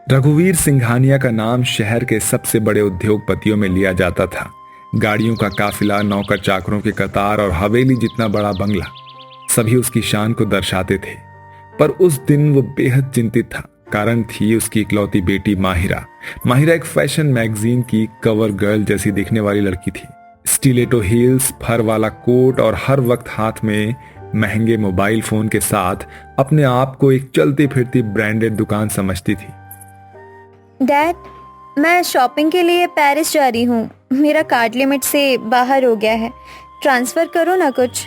रघुवीर सिंघानिया का नाम शहर के सबसे बड़े उद्योगपतियों में लिया जाता था। गाड़ियों का काफिला, नौकर चाकरों की कतार और हवेली जितना बड़ा बंगला, सभी उसकी शान को दर्शाते थे। पर उस दिन वो बेहद चिंतित था। कारण थी उसकी इकलौती बेटी माहिरा। माहिरा एक फैशन मैगजीन की कवर गर्ल जैसी दिखने वाली लड़की थी। स्टिलेटो हील्स, फर वाला कोट और हर वक्त हाथ में महंगे मोबाइल फोन के साथ अपने आप को एक चलती फिरती ब्रांडेड दुकान समझती थी। डैड, मैं शॉपिंग के लिए पेरिस जा रही हूँ। मेरा कार्ड लिमिट से बाहर हो गया है। ट्रांसफर करो ना कुछ।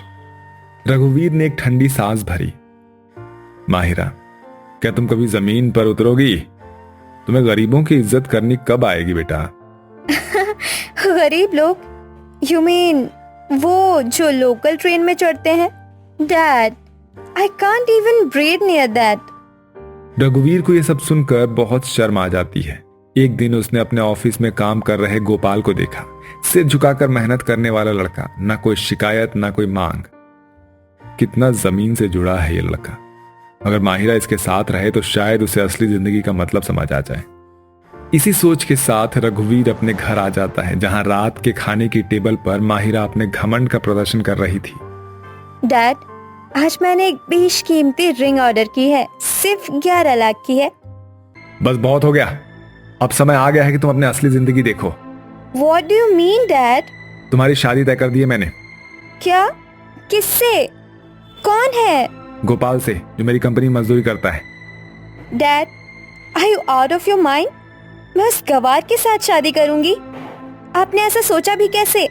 रघुवीर ने एक ठंडी सांस भरी। माहिरा, क्या तुम कभी जमीन पर उतरोगी? तुम्हें गरीबों की इज्जत करनी कब आएगी बेटा? गरीब लोग? यू मीन वो जो लोकल ट्रेन में चढ़ते हैं? Dad, I can't even breathe near that. रघुवीर को यह सब सुनकर बहुत शर्म आ जाती है। एक दिन उसने अपने ऑफिस में काम कर रहे गोपाल को देखा। सिर झुकाकर मेहनत करने वाला लड़का, ना कोई शिकायत ना कोई मांग। कितना जमीन से जुड़ा है ये लड़का। अगर माहिरा इसके साथ रहे तो शायद उसे असली जिंदगी का मतलब समझ आ जाए। इसी सोच के साथ रघुवीर अपने घर आ जाता है, जहां रात के खाने की टेबल पर माहिरा अपने घमंड का प्रदर्शन कर रही थी। डैड, आज मैंने एक बेशकीमती रिंग ऑर्डर की है। सिर्फ 11 लाख की है। बस बहुत हो गया। अब समय आ गया है कि तुम अपने असली जिंदगी देखो। What do you mean, Dad? तुम्हारी शादी तय कर दी है मैंने। क्या? किससे? कौन है? गोपाल से, जो मेरी कंपनी में मजदूरी करता है। Dad, are you out of your mind? मैं उस गवार के साथ शादी करूंगी। आपने ऐसा सोचा भी कैसे?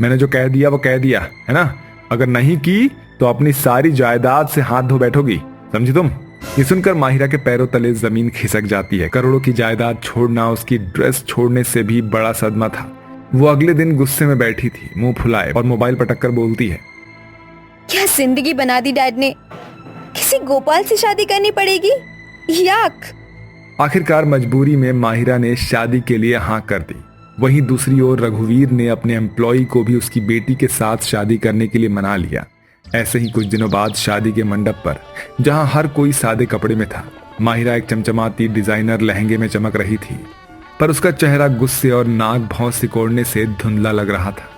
मैंने जो कह दिया वो कह दिया है ना। अगर नहीं की तो अपनी सारी जायदाद से हाथ धो बैठोगी, समझी तुम? ये सुनकर माहिरा के पैरों तले जमीन खिसक जाती है। करोड़ों की जायदाद छोड़ना उसकी ड्रेस छोड़ने से भी बड़ा सदमा था। वो अगले दिन गुस्से में बैठी थी, मुंह फुलाए, और मोबाइल पटक कर बोलती है, क्या जिंदगी बना दी डैड ने। किसी गोपाल से शादी करनी पड़ेगी। याक। आखिरकार मजबूरी में माहिरा ने शादी के लिए हाँ कर दी। वहीं दूसरी ओर रघुवीर ने अपने एम्प्लॉय को भी उसकी बेटी के साथ शादी करने के लिए मना लिया। ऐसे ही कुछ दिनों बाद शादी के मंडप पर, जहां हर कोई सादे कपड़े में था, माहिरा एक चमचमाती डिजाइनर लहंगे में चमक रही थी। पर उसका चेहरा गुस्से और नाक भौं सिकोड़ने से धुंधला लग रहा था।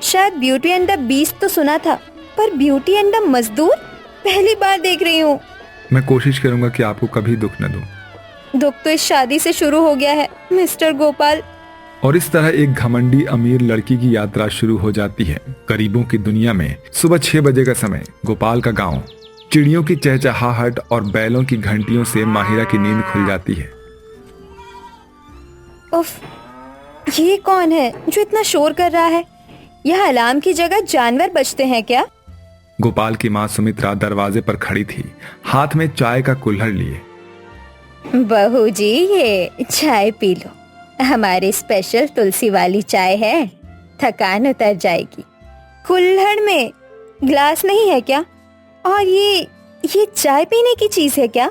शायद ब्यूटी एंड द बीस्ट तो सुना था, पर ब्यूटी एंड द मजदूर पहली बार देख रही हूँ। मैं कोशिश करूंगा कि आपको कभी दुख न दूं। दुख तो इस शादी से शुरू हो गया है, मिस्टर गोपाल। और इस तरह एक घमंडी अमीर लड़की की यात्रा शुरू हो जाती है गरीबों की दुनिया में। सुबह 6 बजे का समय, गोपाल का गांव, चिड़ियों की चहचहाहट और बैलों की घंटियों से माहिरा की नींद खुल जाती है। उफ, ये कौन है जो इतना शोर कर रहा है? यह अलार्म की जगह जानवर बजते हैं क्या? गोपाल की माँ सुमित्रा दरवाजे पर खड़ी थी, हाथ में चाय का कुल्हड़ लिए। बहू जी, ये चाय पी लो। हमारी स्पेशल तुलसी वाली चाय है, थकान उतर जाएगी। कुल्हड़ में ग्लास नहीं है क्या? और ये चाय पीने की चीज है क्या?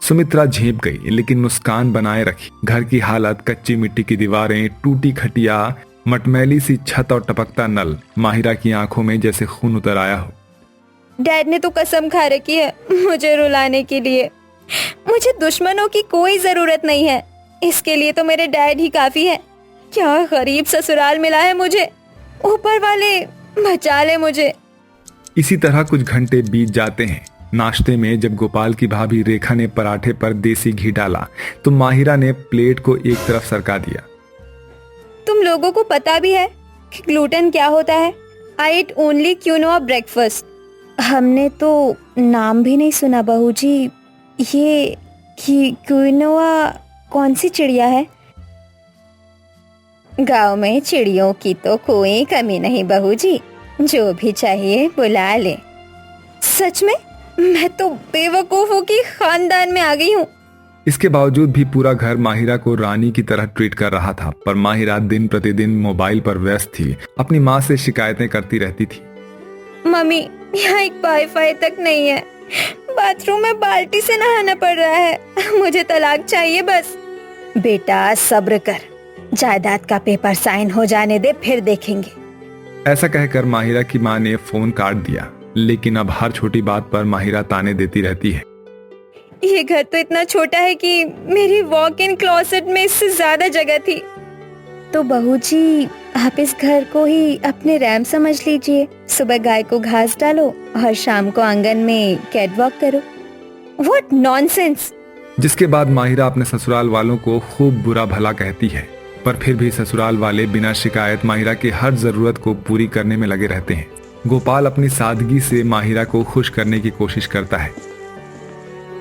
सुमित्रा झेप गई, लेकिन मुस्कान बनाए रखी। घर की हालत, कच्ची मिट्टी की दीवारें, टूटी खटिया, मटमैली सी छत और टपकता नल, माहिरा की आंखों में जैसे खून उतर आया हो। डैड ने तो कसम खा रखी है मुझे रुलाने के लिए। मुझे दुश्मनों की कोई जरूरत नहीं है। इसके लिए तो मेरे डैड ही काफी है। क्या गरीब ससुराल मिला है मुझे। ऊपर वाले बचा ले मुझे। इसी तरह कुछ घंटे बीत जाते हैं। नाश्ते में जब गोपाल की भाभी रेखा ने पराठे पर देसी घी डाला तो माहिरा ने प्लेट को एक तरफ सरका दिया। तुम लोगों को पता भी है कि ग्लूटेन क्या होता है? आई ईट ओनली क्विनोआ ब्रेकफास्ट। हमने तो नाम भी नहीं सुना बहू जी। ये क्विनोआ कौन सी चिड़िया है? गांव में चिड़ियों की तो कोई कमी नहीं बहू जी, जो भी चाहिए बुला ले। सच में? मैं तो बेवकूफों की खानदान में आ गई हूँ। इसके बावजूद भी पूरा घर माहिरा को रानी की तरह ट्रीट कर रहा था। पर माहिरा दिन प्रतिदिन मोबाइल पर व्यस्त थी, अपनी माँ से शिकायतें करती रहती थी। मम्मी, यहाँ एक वाईफाई तक नहीं है। बाथरूम में बाल्टी से नहाना पड़ रहा है। मुझे तलाक चाहिए बस। बेटा सब्र कर, जायदाद का पेपर साइन हो जाने दे, फिर देखेंगे। ऐसा कहकर माहिरा की माँ ने फोन काट दिया। लेकिन अब हर छोटी बात पर माहिरा ताने देती रहती है। ये घर तो इतना छोटा है कि मेरी वॉक इन क्लोसेट में इससे ज्यादा जगह थी। तो बहू जी, आप इस घर को ही अपने रैम समझ लीजिए। सुबह गाय को घास डालो और शाम को आंगन में कैट वॉक करो। What nonsense. जिसके बाद माहिरा अपने ससुराल वालों को खूब बुरा भला कहती है, पर फिर भी ससुराल वाले बिना शिकायत माहिरा की हर जरूरत को पूरी करने में लगे रहते हैं। गोपाल अपनी सादगी से माहिरा को खुश करने की कोशिश करता है।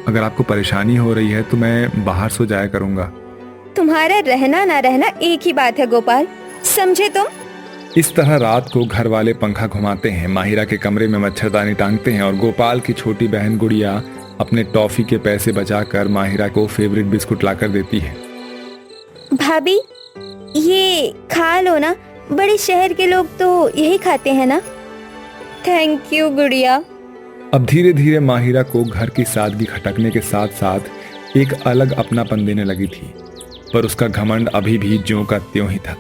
अगर आपको परेशानी हो रही है तो मैं बाहर सो जाया करूंगा। तुम्हारा रहना ना रहना एक ही बात है गोपाल, समझे तुम? इस तरह रात को घर वाले पंखा घुमाते हैं, माहिरा के कमरे में मच्छरदानी टांगते हैं और गोपाल की छोटी बहन गुड़िया अपने टॉफी के पैसे बचाकर माहिरा को फेवरेट बिस्कुट लाकर देती है। भाभी, ये खा लो ना, बड़े शहर के लोग तो यही खाते हैं ना। थैंक यू गुड़िया। अब धीरे धीरे माहिरा को घर की सादगी खटकने के साथ साथ एक अलग अपनापन देने लगी थी, पर उसका घमंड अभी भी ज्यों का त्यों ही था।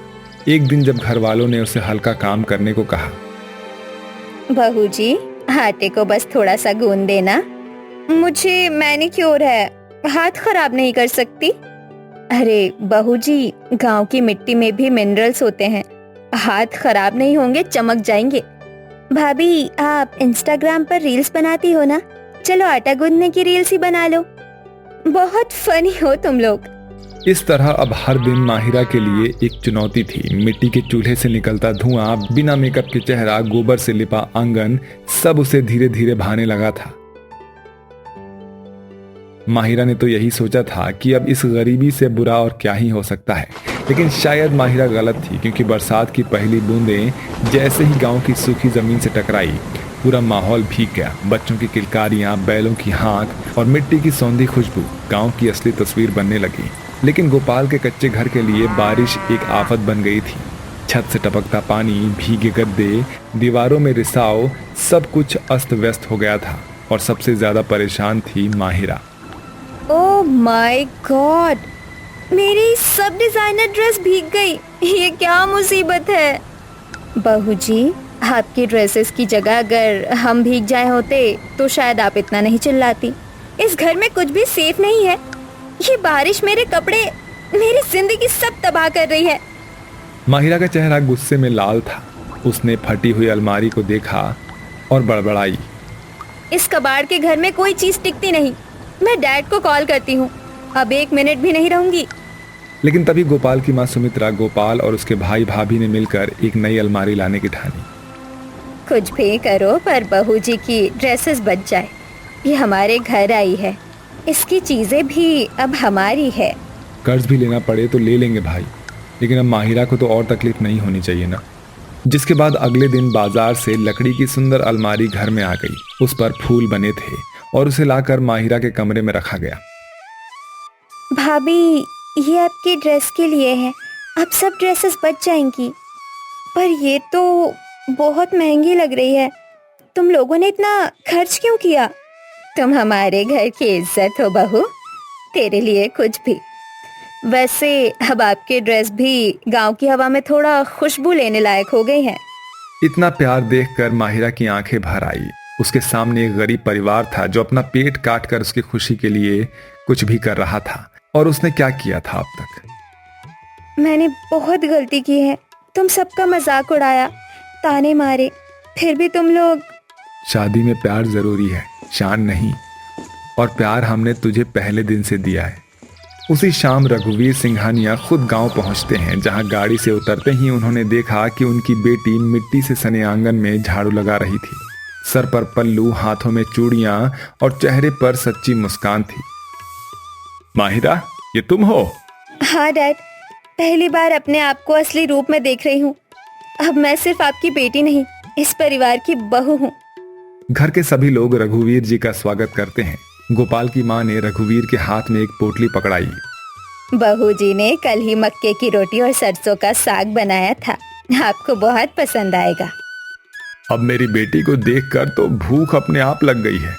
एक दिन जब घर वालों ने उसे हल्का काम करने को कहा, बहू जी, आटे को बस थोड़ा सा गूंद देना, मुझे मैनिक्योर है, हाथ खराब नहीं कर सकती। अरे बहू जी, गांव की मिट्टी में भी मिनरल्स होते हैं, हाथ खराब नहीं होंगे, चमक जाएंगे। भाभी, आप इंस्टाग्राम पर रील्स बनाती हो ना, चलो आटा गूंदने की रील्स ही बना लो। बहुत फनी हो तुम लोग। इस तरह अब हर दिन माहिरा के लिए एक चुनौती थी। मिट्टी के चूल्हे से निकलता धुआं, बिना मेकअप के चेहरा, गोबर से लिपा आंगन, सब उसे धीरे धीरे भाने लगा था। माहिरा ने तो यही सोचा था कि अब इस गरीबी से बुरा और क्या ही हो सकता है, लेकिन शायद माहिरा गलत थी, क्योंकि बरसात की पहली बूंदें जैसे ही गांव की सूखी जमीन से टकराई, पूरा माहौल भीग गया। बच्चों की किलकारियां, बैलों की हाँक और मिट्टी की सौंधी खुशबू गांव की असली तस्वीर बनने लगी। लेकिन गोपाल के कच्चे घर के लिए बारिश एक आफत बन गई थी। छत से टपकता पानी, भीगे गद्दे, दीवारों में रिसाव, सब कुछ अस्त व्यस्त हो गया था और सबसे ज्यादा परेशान थी माहिरा। ओह माय गॉड, मेरी सब डिजाइनर ड्रेस भीग गई, ये क्या मुसीबत है। बहू जी, आपकी ड्रेसेस की जगह अगर हम भीग जाए होते तो शायद आप इतना नहीं चिल्लाती। इस घर में कुछ भी सेफ नहीं है। ये बारिश मेरे कपड़े, मेरी जिंदगी सब तबाह कर रही है। माहिरा का चेहरा गुस्से में लाल था। उसने फटी हुई अलमारी को देखा और बड़बड़ाई, इस कबाड़ के घर में कोई चीज टिकती नहीं। मैं डैड को कॉल करती हूँ, अब 1 मिनट भी नहीं रहूंगी। लेकिन तभी गोपाल की माँ सुमित्रा, गोपाल और उसके भाई भाभी ने मिलकर एक नई अलमारी लाने की ठानी। कुछ भी करो पर बहू जी की ड्रेसेस बच जाए। ये हमारे घर आई है, इसकी चीजें भी अब हमारी है। कर्ज भी लेना पड़े तो ले लेंगे भाई, लेकिन अब माहिरा को तो और तकलीफ नहीं होनी चाहिए ना। जिसके बाद अगले दिन बाजार से लकड़ी की सुंदर अलमारी घर में आ गई। उस पर फूल बने थे और उसे लाकर माहिरा के कमरे में रखा गया। भाभी, ये आपकी ड्रेस के लिए है, अब सब ड्रेसेस बच जाएंगी। पर ये तो बहुत महंगी लग रही है, तुम लोगों ने इतना खर्च क्यों किया? तुम हमारे घर की इज्जत हो बहू, तेरे लिए कुछ भी। वैसे अब आपके ड्रेस भी गांव की हवा में थोड़ा खुशबू लेने लायक हो गई है। इतना प्यार देखकर माहिरा की आंखें भर आई। उसके सामने एक गरीब परिवार था जो अपना पेट काट कर उसकी खुशी के लिए कुछ भी कर रहा था। और उसने क्या किया था अब तक? मैंने बहुत गलती की है, तुम सबका मजाक उड़ाया, ताने मारे, फिर भी तुम लोग। शादी में प्यार जरूरी है, शान नहीं। और प्यार हमने तुझे पहले दिन से दिया है। उसी शाम रघुवीर सिंघानिया खुद गांव पहुंचते हैं, जहां गाड़ी से उतरते ही उन्होंने देखा कि उनकी बेटी मिट्टी से सने आंगन में झाड़ू लगा रही थी। सर पर पल्लू, हाथों में चूड़ियां और चेहरे पर सच्ची मुस्कान थी। माहिरा, ये तुम हो? हाँ डैड, पहली बार अपने आप को असली रूप में देख रही हूँ। अब मैं सिर्फ आपकी बेटी नहीं, इस परिवार की बहू हूँ। घर के सभी लोग रघुवीर जी का स्वागत करते हैं। गोपाल की माँ ने रघुवीर के हाथ में एक पोटली पकड़ाई। बहू जी ने कल ही मक्के की रोटी और सरसों का साग बनाया था, आपको बहुत पसंद आएगा। अब मेरी बेटी को देखकर तो भूख अपने आप लग गई है।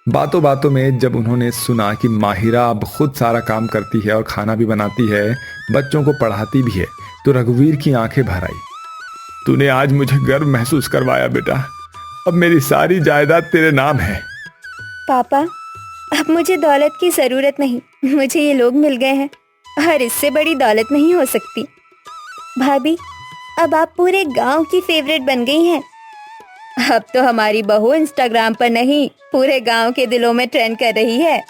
बातों बातों में जब उन्होंने सुना कि माहिरा अब खुद सारा काम करती है और खाना भी बनाती है, बच्चों को पढ़ाती भी है, तो रघुवीर की आंखें भर आई। तूने आज मुझे गर्व महसूस करवाया बेटा, अब मेरी सारी जायदाद तेरे नाम है। पापा, अब अब मुझे दौलत की जरूरत नहीं, मुझे ये लोग मिल गए हैं और इससे बड़ी दौलत नहीं हो सकती। भाभी, अब आप पूरे गांव की फेवरेट बन गई हैं। अब तो हमारी बहू इंस्टाग्राम पर नहीं, पूरे गांव के दिलों में ट्रेंड कर रही है।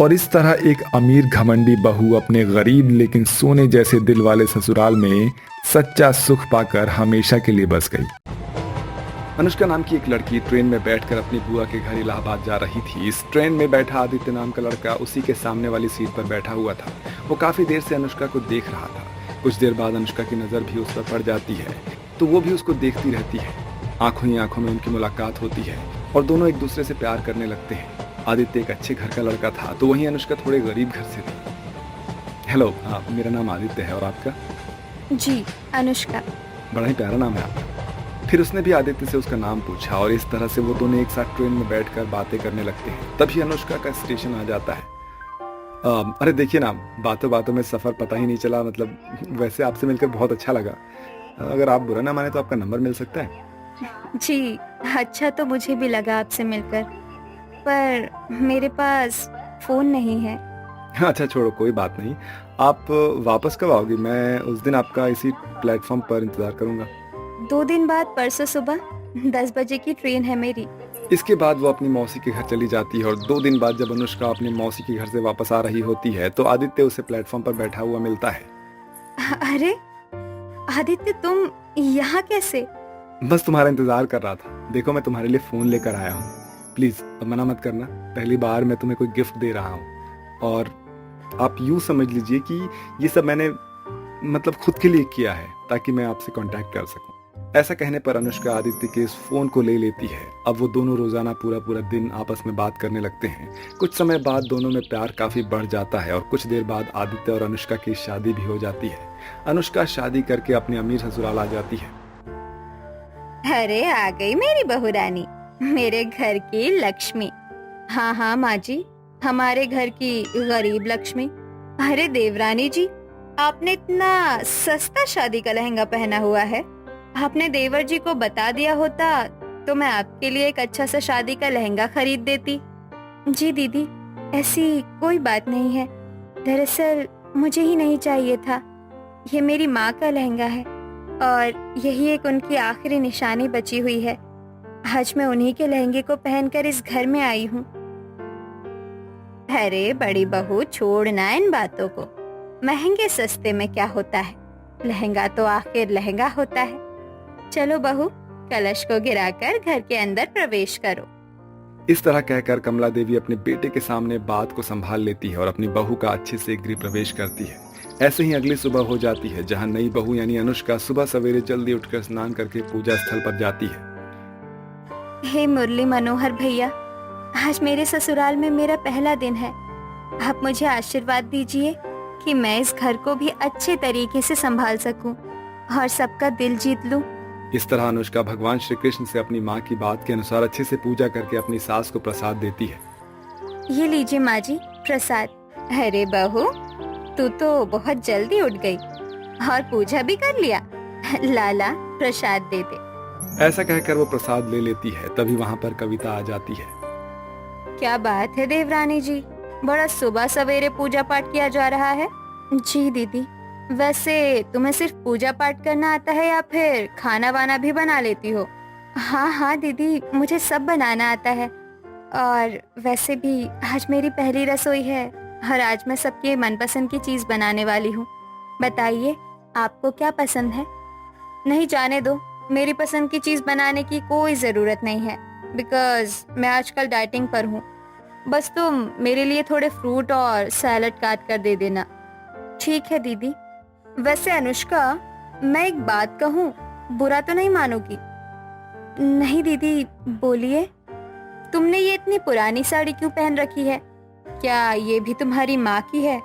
और इस तरह एक अमीर घमंडी बहू अपने गरीब लेकिन सोने जैसे दिल वाले ससुराल में सच्चा सुख पाकर हमेशा के लिए बस गई। अनुष्का नाम की एक लड़की ट्रेन में बैठकर अपनी बुआ के घर इलाहाबाद जा रही थी। इस ट्रेन में बैठा आदित्य नाम का लड़का उसी के सामने वाली सीट पर बैठा हुआ था। वो काफी देर से अनुष्का को देख रहा था। कुछ देर बाद अनुष्का की नजर भी उस पर पड़ जाती है तो वो भी उसको देखती रहती है। आंखों ही आंखों में उनकी मुलाकात होती है और दोनों एक दूसरे से प्यार करने लगते हैं। आदित्य एक अच्छे घर का लड़का था तो वहीं अनुष्का थोड़े गरीब घर से थी। हेलो, मेरा नाम आदित्य है और आपका? जी, अनुष्का। बड़ा ही प्यारा नाम है आपका। फिर उसने भी आदित्य से उसका नाम पूछा और इस तरह से वो दोनों एक साथ ट्रेन में बैठकर बातें करने लगते हैं। तभी अनुष्का का स्टेशन आ जाता है। अरे देखिए ना, बातों बातों में सफर पता ही नहीं चला। मतलब वैसे आपसे मिलकर बहुत अच्छा लगा। अगर आप बुरा ना माने तो आपका नंबर मिल सकता है? जी, अच्छा तो मुझे भी लगा आपसे मिलकर, पर मेरे पास फोन नहीं है। अच्छा छोड़ो, कोई बात नहीं। आप वापस कब आओगी? मैं उस दिन आपका इसी प्लेटफॉर्म पर इंतजार करूंगा। 2 दिन बाद परसों सुबह 10 बजे की ट्रेन है मेरी। इसके बाद वो अपनी मौसी के घर चली जाती है और 2 दिन बाद जब अनुष्का अपनी मौसी के घर से वापस आ रही होती है तो आदित्य उसे प्लेटफॉर्म पर बैठा हुआ मिलता है। अरे आदित्य, तुम यहाँ कैसे? बस तुम्हारा इंतजार कर रहा था। देखो, मैं तुम्हारे लिए फोन लेकर आया हूँ। प्लीज अब मना मत करना। पहली बार मैं तुम्हें कोई गिफ्ट दे रहा हूँ और आप यूँ समझ लीजिए कि ये सब मैंने मतलब खुद के लिए किया है ताकि मैं आपसे कांटेक्ट कर सकूं। ऐसा कहने पर अनुष्का आदित्य के इस फोन को ले लेती है। अब वो दोनों रोजाना पूरा पूरा दिन आपस में बात करने लगते हैं। कुछ समय बाद दोनों में प्यार काफी बढ़ जाता है और कुछ देर बाद आदित्य और अनुष्का की शादी भी हो जाती है। अनुष्का शादी करके अपने अमीर ससुराल आ जाती है। अरे आ गई मेरी बहू रानी, मेरे घर की लक्ष्मी। हाँ हाँ माँ जी, हमारे घर की गरीब लक्ष्मी। अरे देवरानी जी, आपने इतना सस्ता शादी का लहंगा पहना हुआ है। आपने देवर जी को बता दिया होता तो मैं आपके लिए एक अच्छा सा शादी का लहंगा खरीद देती। जी दीदी, ऐसी कोई बात नहीं है। दरअसल मुझे ही नहीं चाहिए था। ये मेरी माँ का लहंगा है और यही एक उनकी आखिरी निशानी बची हुई है। आज मैं उन्हीं के लहंगे को पहनकर इस घर में आई हूँ। अरे बड़ी बहू, छोड़ना इन बातों को। महंगे सस्ते में क्या होता है, लहंगा तो आखिर लहंगा होता है। चलो बहू, कलश को गिराकर घर के अंदर प्रवेश करो। इस तरह कहकर कमला देवी अपने बेटे के सामने बात को संभाल लेती है और अपनी बहू का अच्छे से गृह प्रवेश करती है। ऐसे ही अगली सुबह हो जाती है जहां नई बहू यानी अनुष्का सुबह सवेरे जल्दी उठकर स्नान करके पूजा स्थल पर जाती है। हे मुरली मनोहर भैया, आज मेरे ससुराल में मेरा पहला दिन है। आप मुझे आशीर्वाद दीजिए कि मैं इस घर को भी अच्छे तरीके से संभाल सकूं और सबका दिल जीत लूं। इस तरह अनुष्का भगवान श्री कृष्ण से अपनी माँ की बात के अनुसार अच्छे से पूजा करके अपनी सास को प्रसाद देती है। ये लीजिए माँ जी, प्रसाद। अरे बहू, तू तो बहुत जल्दी उठ गई और पूजा भी कर लिया। लाला, प्रसाद दे दे। ऐसा कहकर वो प्रसाद ले लेती है। तभी वहाँ पर कविता आ जाती है। क्या बात है देवरानी जी, बड़ा सुबह सवेरे पूजा पाठ किया जा रहा है। जी दीदी, वैसे तुम्हें सिर्फ पूजा पाठ करना आता है या फिर खाना वाना भी बना लेती हो? हाँ हाँ दीदी, मुझे सब बनाना आता है। और वैसे भी आज मेरी पहली रसोई है और आज मैं सबके मनपसंद की चीज बनाने वाली हूँ। बताइए आपको क्या पसंद है? नहीं, जाने दो, मेरी पसंद की चीज बनाने की कोई जरूरत नहीं है, बिकॉज मैं आजकल डाइटिंग पर हूँ। बस तुम मेरे लिए थोड़े फ्रूट और सैलड काट कर दे देना। ठीक है दीदी। वैसे अनुष्का, मैं एक बात कहूँ, बुरा तो नहीं मानोगी? नहीं दीदी, बोलिए। तुमने ये इतनी पुरानी साड़ी क्यों पहन रखी है? क्या ये भी तुम्हारी माँ की है?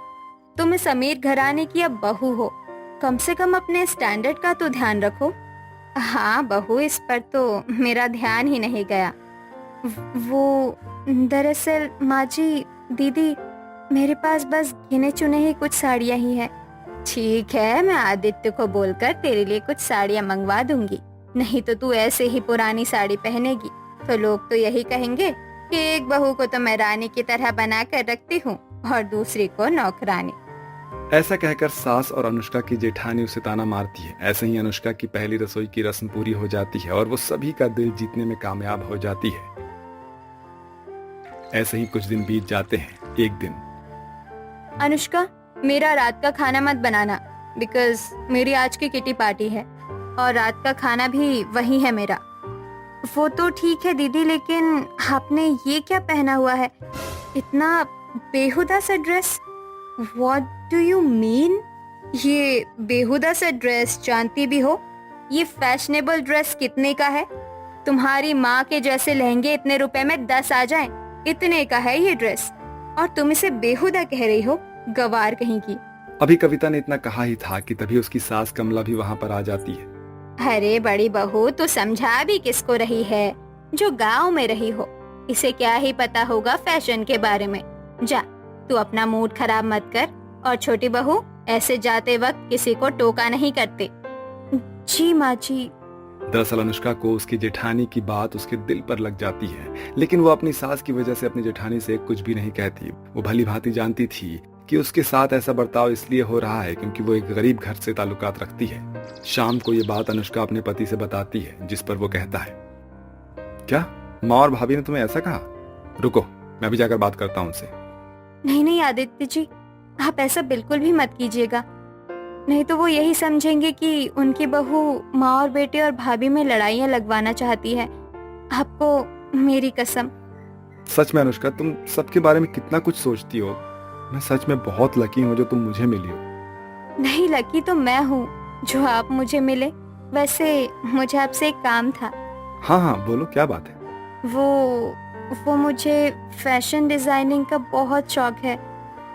तुम इस अमीर घराने की अब बहू हो, कम से कम अपने स्टैंडर्ड का तो ध्यान रखो। हाँ बहू, इस पर तो मेरा ध्यान ही नहीं गया। वो दरअसल माँ जी, दीदी, मेरे पास बस गिने चुने ही कुछ साड़ियाँ ही हैं। ठीक है, मैं आदित्य को बोलकर तेरे लिए कुछ साड़ियाँ मंगवा दूंगी। नहीं तो तू ऐसे ही पुरानी साड़ी पहनेगी तो लोग तो यही कहेंगे कि एक बहू को तो मैं रानी की तरह बना कर रखती हूँ और दूसरी को नौकरानी। ऐसा कहकर सास और अनुष्का की जेठानी उसे ताना मारती है। ऐसे ही अनुष्का की पहली रसोई की रस्म पूरी हो जाती है और वो सभी का दिल जीतने में कामयाब हो जाती है। ऐसे ही कुछ दिन बीत जाते हैं। एक दिन, अनुष्का, मेरा रात का खाना मत बनाना, बिकॉज मेरी आज की किटी पार्टी है और रात का खाना भी वही है मेरा। वो तो ठीक है दीदी, लेकिन आपने ये क्या पहना हुआ है? इतना बेहुदा सा dress. What do you mean? ये बेहुदा सा ड्रेस जानती भी हो? ये फैशनेबल ड्रेस कितने का है? तुम्हारी माँ के जैसे लहंगे इतने रुपए में 10 आ जाएं, इतने का है ये ड्रेस, और तुम इसे बेहुदा कह रही हो? गवार कहीं की। अभी कविता ने इतना कहा ही था कि तभी उसकी सास कमला भी वहां पर आ जाती है। अरे बड़ी बहू, तू समझा भी किसको रही है? जो गांव में रही हो, इसे क्या ही पता होगा फैशन के बारे में। जा, तू अपना मूड खराब मत कर। और छोटी बहू, ऐसे जाते वक्त किसी को टोका नहीं करते। जी माँ जी। दरअसल अनुष्का को उसकी जेठानी की बात उसके दिल पर लग जाती है, लेकिन वो अपनी सास की वजह से अपनी जेठानी से कुछ भी नहीं कहती। वो भली भांति जानती थी कि उसके साथ ऐसा बर्ताव इसलिए हो रहा है क्योंकि वो एक गरीब घर से ताल्लुकात रखती है। शाम को ये बात अनुष्का अपने पति से बताती है, जिस पर वो कहता है, क्या माँ और भाभी ने तुम्हें ऐसा कहा? रुको, मैं भी जाकर बात करता हूँ उनसे। नहीं नहीं आदित्य जी, आप ऐसा बिल्कुल भी मत कीजिएगा, नहीं तो वो यही समझेंगे कि उनकी बहू माँ और बेटे और भाभी में लड़ाइयाँ लगवाना चाहती है। आपको मेरी कसम। सच में अनुष्का, तुम सबके बारे में कितना कुछ सोचती हो। मैं सच में बहुत लकी हूँ जो तुम मुझे मिली हो। नहीं, लकी तो मैं हूँ जो आप मुझे मिले। वैसे मुझे आपसे एक काम था। हाँ हाँ बोलो, क्या बात है? वो मुझे फैशन डिजाइनिंग का बहुत शौक है,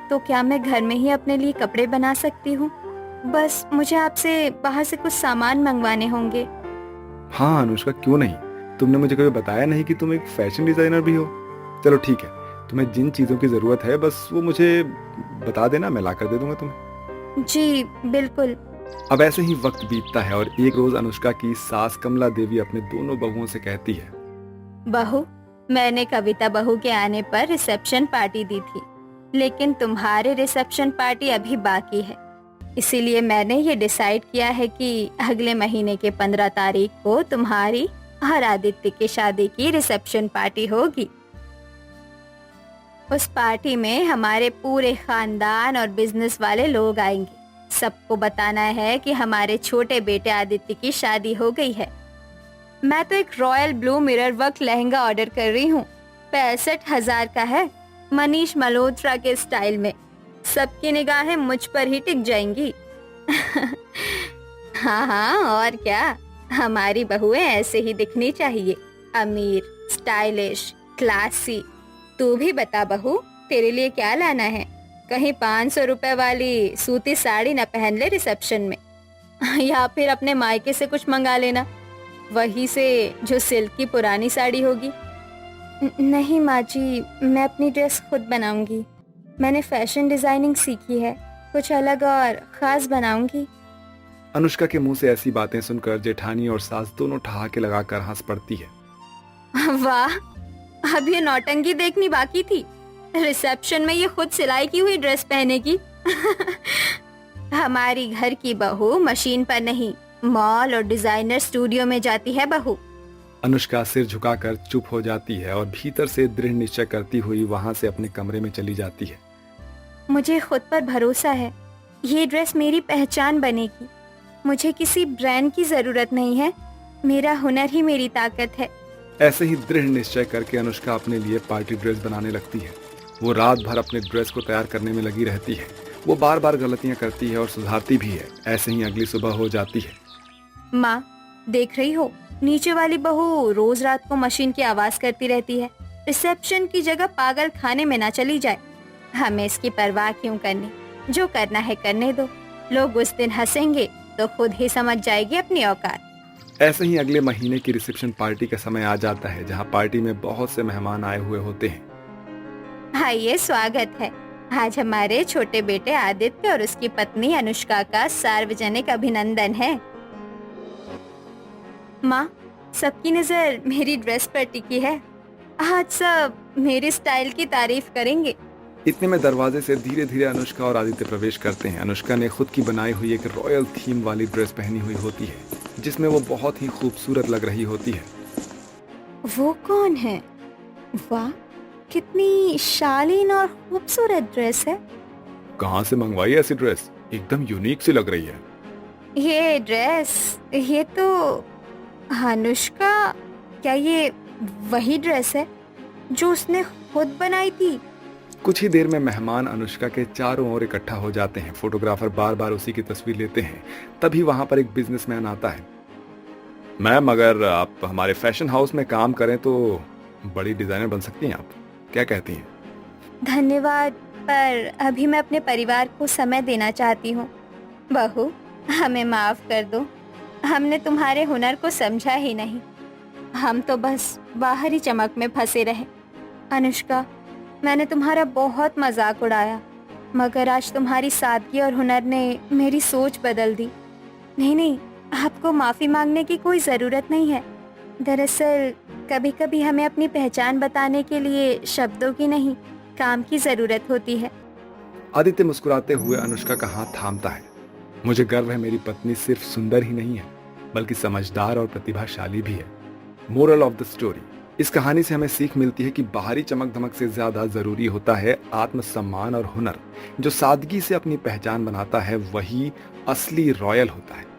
तो क्या मैं घर में ही अपने लिए कपड़े बना सकती हूँ? बस मुझे आपसे बाहर से कुछ सामान मंगवाने होंगे। हाँ अनुष्का, क्यों नहीं। तुमने मुझे कभी बताया नहीं कि तुम एक फैशन डिजाइनर भी हो। चलो ठीक है, तुम्हें जिन चीजों की जरूरत है बस वो मुझे बता देना, मैं ला कर दे दूंगा तुम्हें। जी बिल्कुल। अब ऐसे ही वक्त बीतता है और एक रोज अनुष्का की सास कमला देवी अपने दोनों बहुओं से कहती है, बहू, मैंने कविता बहू के आने पर रिसेप्शन पार्टी दी थी, लेकिन तुम्हारे रिसेप्शन पार्टी अभी बाकी है। इसीलिए मैंने ये डिसाइड किया है कि अगले महीने के 15 तारीख को तुम्हारी और आदित्य की शादी की रिसेप्शन पार्टी होगी। उस पार्टी में हमारे पूरे खानदान और बिजनेस वाले लोग आएंगे। सबको बताना है कि हमारे छोटे बेटे आदित्य की शादी हो गई है। मैं तो एक royal blue mirror work lehenga order कर रही हूँ। 65,000 का है, मनीष मल्होत्रा के स्टाइल में। सबकी निगाहें मुझ पर ही टिक जाएंगी। हाँ हाँ, और क्या, हमारी बहुएं ऐसे ही दिखनी चाहिए, अमीर, स्टाइलिश, क्लासी। तू भी बता बहू, तेरे लिए क्या लाना है? कहीं 500 रुपए वाली सूती साड़ी न पहन ले रिसेप्शन में, या फिर अपने मायके से कुछ मंगा लेना, वही से जो सिल्क की पुरानी साड़ी होगी। नहीं माँ जी, मैं अपनी ड्रेस खुद बनाऊंगी। मैंने फैशन डिजाइनिंग सीखी है, कुछ अलग और खास बनाऊंगी। अनुष्का के मुंह से ऐसी बातें सुनकर जेठानी और सास दोनों ठहाके लगाकर हंस पड़ती है। वाह, अब ये नौटंकी देखनी बाकी थी, रिसेप्शन में ये खुद सिलाई की हुई ड्रेस पहने की। हमारी घर की बहू मशीन पर नहीं, मॉल और डिजाइनर स्टूडियो में जाती है बहू। अनुष्का सिर झुकाकर चुप हो जाती है और भीतर से दृढ़ निश्चय करती हुई वहां से अपने कमरे में चली जाती है। मुझे खुद पर भरोसा है, ये ड्रेस मेरी पहचान बनेगी। मुझे किसी ब्रांड की जरूरत नहीं है, मेरा हुनर ही मेरी ताकत है। ऐसे ही दृढ़ निश्चय करके अनुष्का अपने लिए पार्टी ड्रेस बनाने लगती है। वो रात भर अपने ड्रेस को तैयार करने में लगी रहती है। वो बार बार गलतियां करती है और सुधारती भी है। ऐसे ही अगली सुबह हो जाती है। माँ, देख रही हो, नीचे वाली बहू रोज रात को मशीन की आवाज करती रहती है। रिसेप्शन की जगह पागल खाने में ना चली जाए। हमें इसकी परवाह क्यों करनी, जो करना है करने दो। लोग उस दिन हंसेंगे तो खुद ही समझ जाएगी अपनी औकात। ऐसे ही अगले महीने की रिसेप्शन पार्टी का समय आ जाता है, जहाँ पार्टी में बहुत से मेहमान आए हुए होते हैं। आइए, स्वागत है। आज हमारे छोटे बेटे आदित्य और उसकी पत्नी अनुष्का का सार्वजनिक अभिनंदन है। माँ, सबकी नजर मेरी ड्रेस पर टिकी है। आज सब मेरे स्टाइल की तारीफ करेंगे। इतने में दरवाजे से धीरे धीरे अनुष्का और आदित्य प्रवेश करते हैं। अनुष्का ने खुद की बनाई हुई एक रॉयल थीम वाली ड्रेस पहनी हुई होती है जिसमें वो बहुत ही खूबसूरत लग रही होती है। वो कौन है? वाह, कितनी शालीन और खूबसूरत ड्रेस है। कहाँ से मंगवाई ऐसी ड्रेस? एकदम यूनिक सी लग रही है। ये ड्रेस, ये तो अनुष्का, क्या ये वही ड्रेस है जो उसने खुद बनाई थी? कुछ ही देर में मेहमान अनुष्का के चारों ओर इकट्ठा हो जाते हैं। फोटोग्राफर बार बार उसी की तस्वीर लेते हैं। तभी वहां पर एक बिजनेसमैन आता है। मैम, अगर आप हमारे फैशन हाउस में काम करें तो बड़ी डिजाइनर बन सकती हैं आप, क्या कहती हैं? धन्यवाद, पर अभी मैं अपने परिवार को समय देना चाहती हूँ। बहू, हमें माफ कर दो, हमने तुम्हारे हुनर को समझा ही नहीं। हम तो बस बाहरी चमक में फंसे रहे। अनुष्का, मैंने तुम्हारा बहुत मजाक उड़ाया, मगर आज तुम्हारी सादगी और हुनर ने मेरी सोच बदल दी। नहीं नहीं, आपको माफ़ी मांगने की कोई ज़रूरत नहीं है। दरअसल कभी कभी हमें अपनी पहचान बताने के लिए शब्दों की नहीं, काम की ज़रूरत होती है। आदित्य मुस्कुराते हुए अनुष्का का हाथ थामता है। मुझे गर्व है, मेरी पत्नी सिर्फ सुंदर ही नहीं है बल्कि समझदार और प्रतिभाशाली भी है। मोरल ऑफ द स्टोरी, इस कहानी से हमें सीख मिलती है कि बाहरी चमक धमक से ज्यादा जरूरी होता है आत्मसम्मान और हुनर। जो सादगी से अपनी पहचान बनाता है वही असली रॉयल होता है।